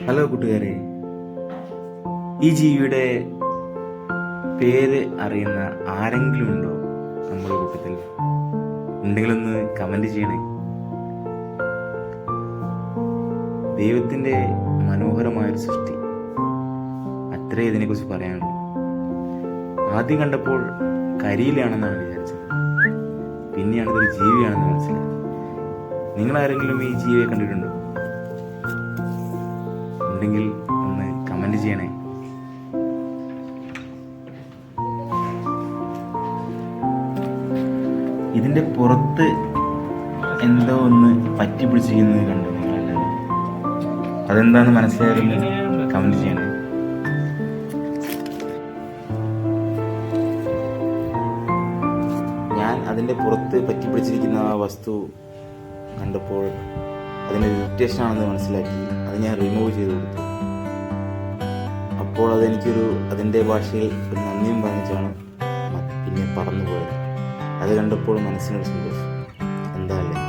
Hello കൂട്ടുകാരെ, ഈ ജീവിയുടെ പേര് അറിയുന്ന ആരെങ്കിലും ഉണ്ടോ നമ്മുടെ കൂട്ടത്തിൽ? ഉണ്ടെങ്കിലൊന്ന് കമന്റ് ചെയ്യണേ. ദൈവത്തിൻ്റെ മനോഹരമായൊരു സൃഷ്ടി, അത്രേ ഇതിനെക്കുറിച്ച് പറയാനുള്ളൂ. ആദ്യം കണ്ടപ്പോൾ കരിയിലാണെന്നാണ് വിചാരിച്ചത്, പിന്നെയാണ് ഇതൊരു ജീവിയാണെന്ന് മനസ്സിലായത്. നിങ്ങളാരെങ്കിലും ഈ ജീവിയെ കണ്ടിട്ടുണ്ടോ? ഉണ്ടെങ്കിൽ ഒന്ന് കമന്റ് ചെയ്യണേ. ഇതിന്റെ പുറത്ത് എന്തോ ഒന്ന് പറ്റി പിടിച്ചിരിക്കുന്നത് കണ്ടു നിങ്ങളെല്ലാവരും. അതെന്താന്ന് മനസ്സിലായാലും കമന്റ് ചെയ്യണേ. ഞാൻ അതിന്റെ പുറത്ത് പറ്റി പിടിച്ചിരിക്കുന്ന ആ വസ്തു കണ്ടപ്പോൾ അതിൻ്റെ ഇറിറ്റേഷൻ ആണെന്ന് മനസ്സിലാക്കി അത് ഞാൻ റിമൂവ് ചെയ്ത് കൊടുത്തു. അപ്പോൾ അതിൻ്റെ ഭാഷയിൽ ഒരു നന്ദിയും പറഞ്ഞിട്ടാണ് പിന്നെ പറന്നു പോയത്. അത് കണ്ടപ്പോൾ മനസ്സിനൊരു സന്തോഷം. എന്താ അല്ലേ?